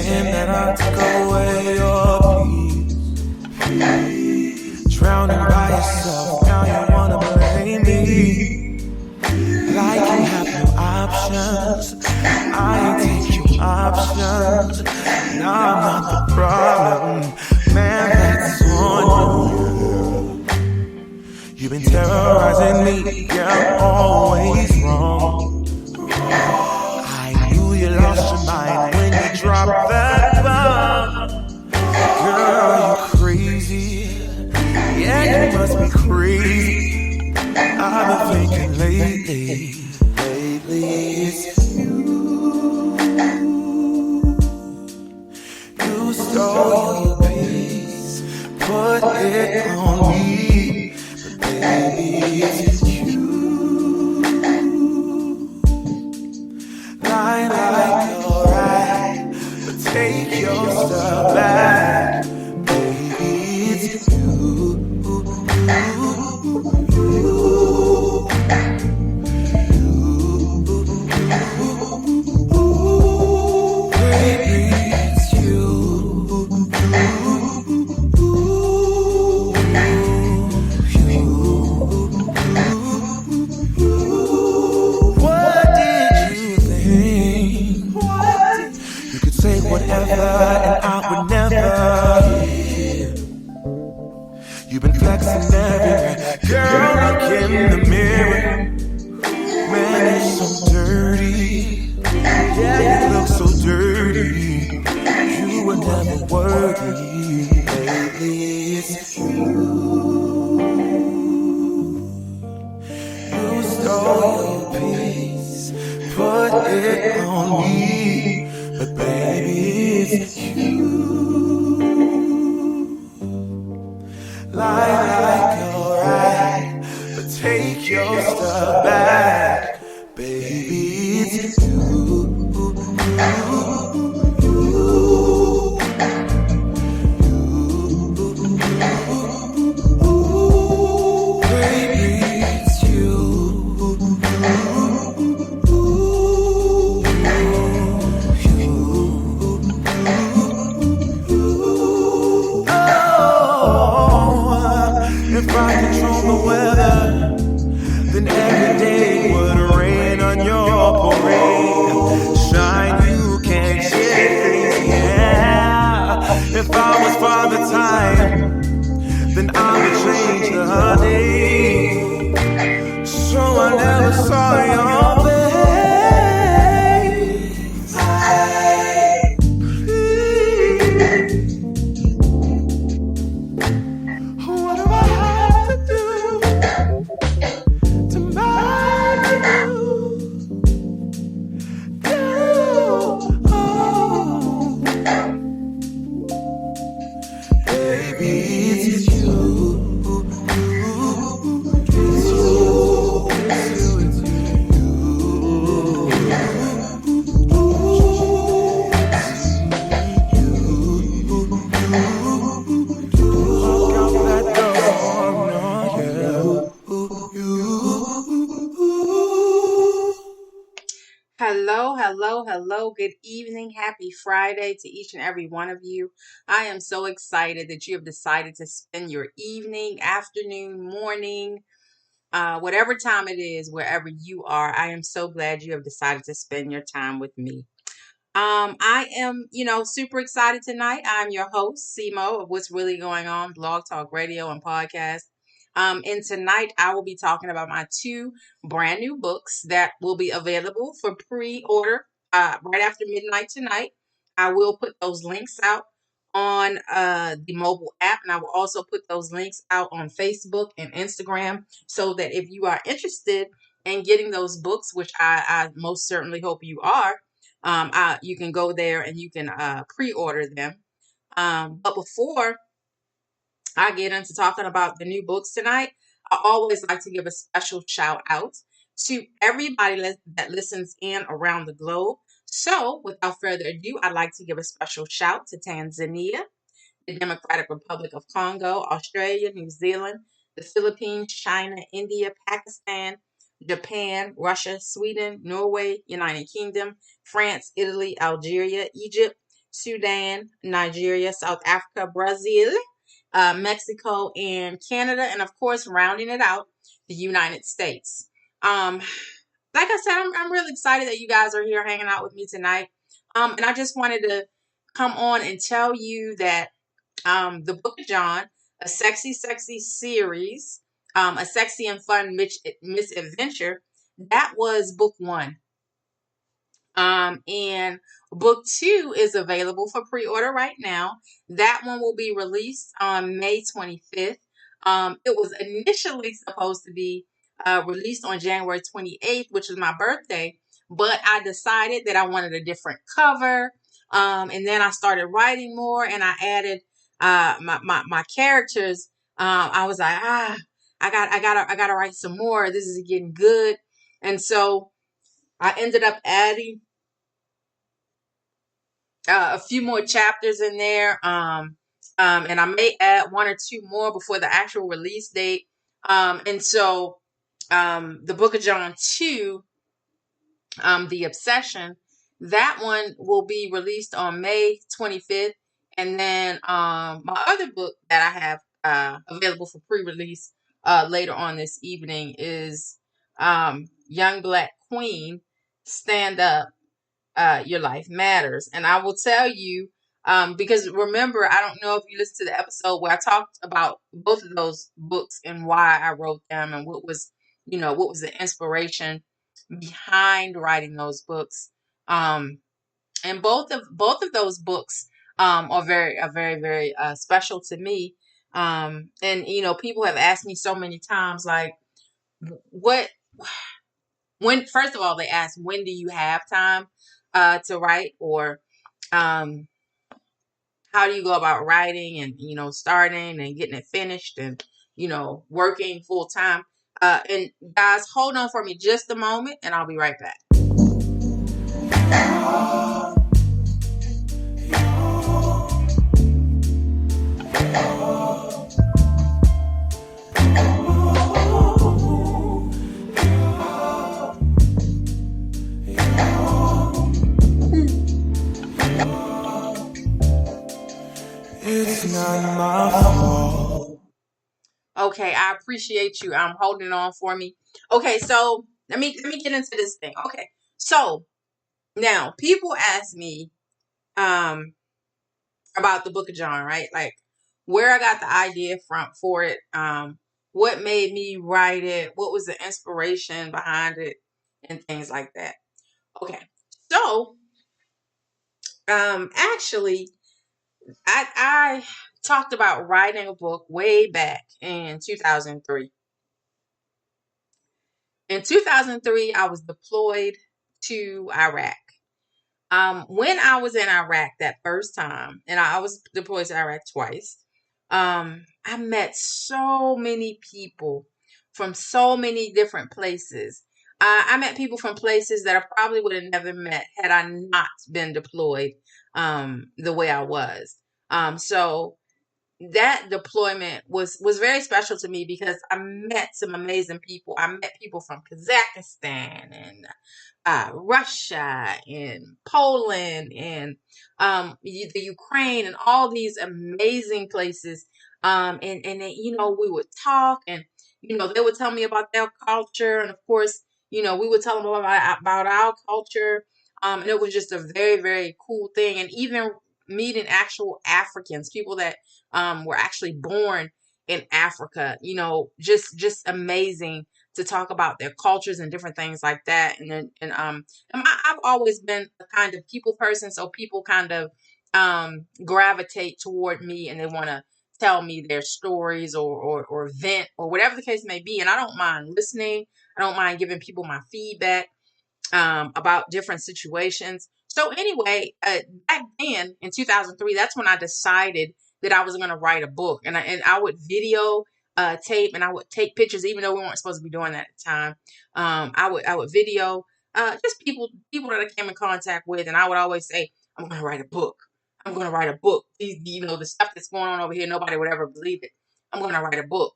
saying that I took away your peace. Drowning by yourself, now you wanna blame me. Like you have no options. I ain't take your options. Now I'm not the problem. Man, that's on you. You've been terrorizing me, yeah, I'm always wrong. I knew you lost your mind when you dropped that bomb. Girl, you crazy. Yeah, you must be crazy. I've been thinking lately it's you. You stole your peace, put it on me, but baby it's you. Lie like you're right, but take your stuff back, baby it's you. And I would never hear. You've been flexing everywhere. Girl, look in the mirror. Man, you're so dirty. Yeah, you look so dirty. You were never worthy. Lately it's you. You stole your peace, put it on me, but baby it's you. Lie like you're right, but take your stuff back, baby it's you. If I control the weather, then every day would rain on your parade. Shine, you can't change, yeah. If I was Father Time, then I would change the day. So I never saw your face. What do I have to do to mind you? Oh, baby, it's you. It's you. It's you. Walk out that door, no, yeah. Hello. Good evening. Happy Friday to each and every one of you. I am so excited that you have decided to spend your evening, afternoon, morning, whatever time it is, wherever you are. I am so glad you have decided to spend your time with me. I am, super excited tonight. I'm your host, Simo, of What's Really Going On, Blog Talk Radio and Podcast. And tonight I will be talking about my two brand new books that will be available for pre-order right after midnight tonight. I will put those links out on the mobile app, and I will also put those links out on Facebook and Instagram so that if you are interested in getting those books, which I most certainly hope you are, you can go there and you can pre-order them. But before I get into talking about the new books tonight, I always like to give a special shout out to everybody that listens in around the globe. So, without further ado, I'd like to give a special shout to Tanzania, the Democratic Republic of Congo, Australia, New Zealand, the Philippines, China, India, Pakistan, Japan, Russia, Sweden, Norway, United Kingdom, France, Italy, Algeria, Egypt, Sudan, Nigeria, South Africa, Brazil, Mexico, and Canada, and of course, rounding it out, the United States. Um, like I said, I'm really excited that you guys are here hanging out with me tonight. And I just wanted to come on and tell you that the Book of John, a sexy, sexy series, a sexy and fun misadventure, that was book one. And book two is available for pre-order right now. That one will be released on May 25th. It was initially supposed to be released on January 28th, which is my birthday, but I decided that I wanted a different cover. And then I started writing more and I added my characters. I was like, I gotta write some more. This is getting good. And so I ended up adding a few more chapters in there. And I may add one or two more before the actual release date. And so the Book of John 2, The Obsession, that one will be released on May 25th. And then my other book that I have available for pre-release later on this evening is Young Black Queen, Stand Up, Your Life Matters. And I will tell you, because remember, I don't know if you listened to the episode where I talked about both of those books and why I wrote them and what was the inspiration behind writing those books. And both of those books are very, very special to me. And people have asked me so many times, like, what when first of all, they ask, when do you have time to write, or how do you go about writing and starting and getting it finished and working full time. And guys, hold on for me just a moment and I'll be right back. It's not my fault. Okay, I appreciate you holding on for me. Okay, so let me get into this thing. Okay, so now people ask me about the Book of John, right? Like where I got the idea for it, what made me write it, what was the inspiration behind it, and things like that. Okay, so actually, I talked about writing a book way back in 2003. In 2003, I was deployed to Iraq. When I was in Iraq that first time, and I was deployed to Iraq twice, I met so many people from so many different places. I met people from places that I probably would have never met had I not been deployed the way I was. So that deployment was very special to me because I met some amazing people. I met people from Kazakhstan and Russia and Poland and the Ukraine and all these amazing places. And they, we would talk and they would tell me about their culture, and of course we would tell them about our culture. And it was just a very, very cool thing. And even meeting actual Africans, people that were actually born in Africa, just amazing to talk about their cultures and different things like that. I've always been a kind of people person, so people kind of gravitate toward me and they want to tell me their stories or vent or whatever the case may be. And I don't mind listening. I don't mind giving people my feedback about different situations. So anyway, back then in 2003, that's when I decided that I was going to write a book, and I would video tape and I would take pictures, even though we weren't supposed to be doing that at the time. I would video just people that I came in contact with, and I would always say, I'm going to write a book. I'm going to write a book. The stuff that's going on over here, nobody would ever believe it. I'm going to write a book.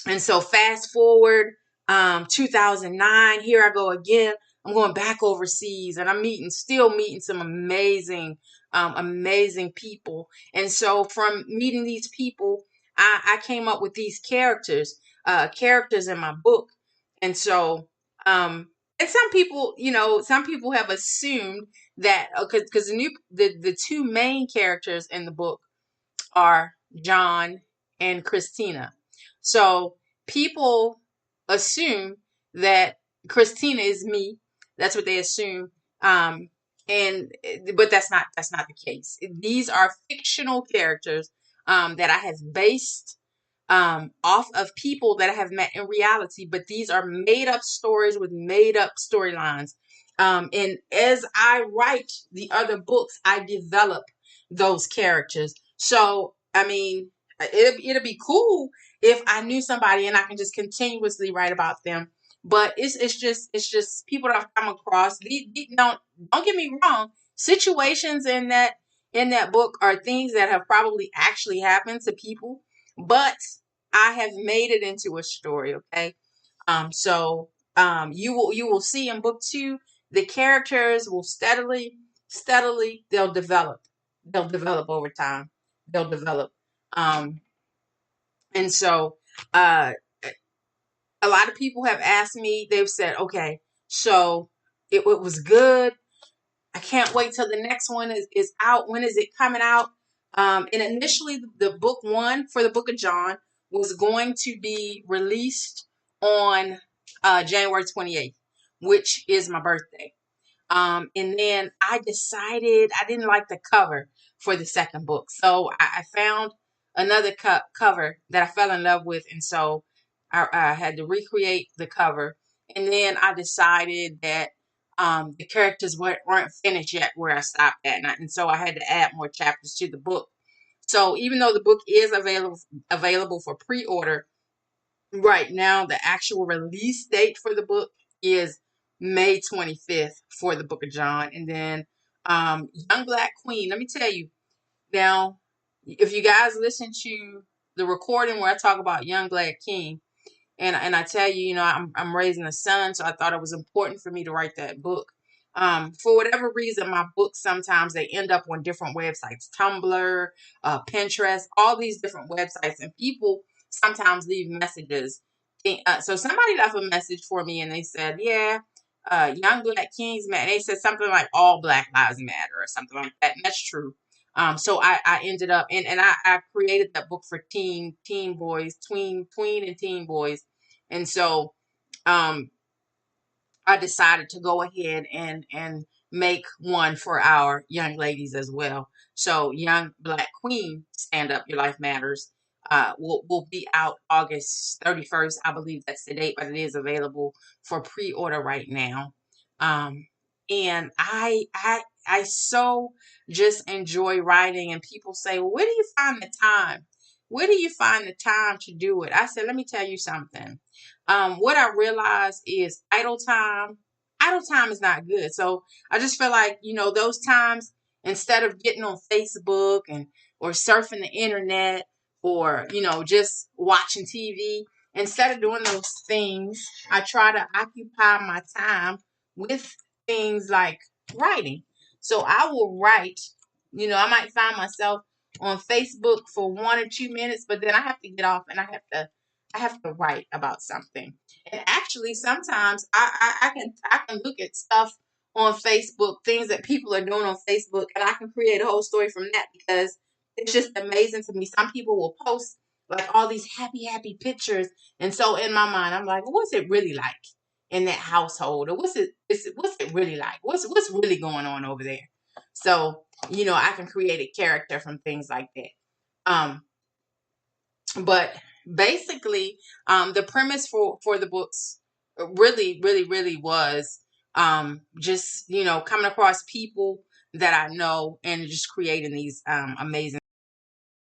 And so fast forward 2009, here I go again. I'm going back overseas and I'm still meeting some amazing amazing people. And so from meeting these people, I came up with these characters in my book. And so, and some people, some people have assumed that because the two main characters in the book are John and Christina. So people assume that Christina is me. That's what they assume. Um, and but that's not the case. These are fictional characters that I have based off of people that I have met in reality, but these are made up stories with made up storylines. And as I write the other books, I develop those characters. So, I mean, it'll be cool if I knew somebody and I can just continuously write about them. But it's just people that I've come across. Don't get me wrong. Situations in that book are things that have probably actually happened to people, but I have made it into a story. Okay. You will see in book 2, the characters will steadily they'll develop. They'll develop over time. They'll develop. Um, and so uh, a lot of people have asked me. They've said, "Okay, so it was good. I can't wait till the next one is out. When is it coming out?" And initially, the book 1 for the Book of John was going to be released on January 28th, which is my birthday. And then I decided I didn't like the cover for the second book. So I found another cover that I fell in love with. And so I had to recreate the cover. And then I decided that the characters weren't finished yet where I stopped at. And so I had to add more chapters to the book. So even though the book is available for pre-order, right now the actual release date for the book is May 25th for the Book of John. And then Young Black Queen, let me tell you now, if you guys listen to the recording where I talk about Young Black King, and I tell you, I'm raising a son, so I thought it was important for me to write that book. For whatever reason, my books sometimes they end up on different websites, Tumblr, Pinterest, all these different websites, and people sometimes leave messages. So somebody left a message for me, and they said, "Yeah, Young Black Kings Matter." They said something like "All Black Lives Matter" or something like that, and that's true. So I ended up and I created that book for teen boys, tween and teen boys. And so um I decided to go ahead and make one for our young ladies as well. So Young Black Queen, Stand Up, Your Life Matters, will be out August 31st. I believe that's the date, but it is available for pre-order right now. And I so just enjoy writing, and people say, "Well, where do you find the time? Where do you find the time to do it?" I said, "Let me tell you something. What I realized is idle time. Idle time is not good. So I just feel like, those times, instead of getting on Facebook or surfing the internet or, just watching TV, instead of doing those things, I try to occupy my time with things like writing. So I will write, I might find myself on Facebook for 1 or 2 minutes, but then I have to get off and I have to write about something. And actually, sometimes I can look at stuff on Facebook, things that people are doing on Facebook, and I can create a whole story from that because it's just amazing to me. Some people will post like all these happy pictures, and so in my mind, I'm like, what's it really like in that household, or what's it really like? What's really going on over there? So I can create a character from things like that. Um, but basically, the premise for the books really was just coming across people that I know and just creating these amazing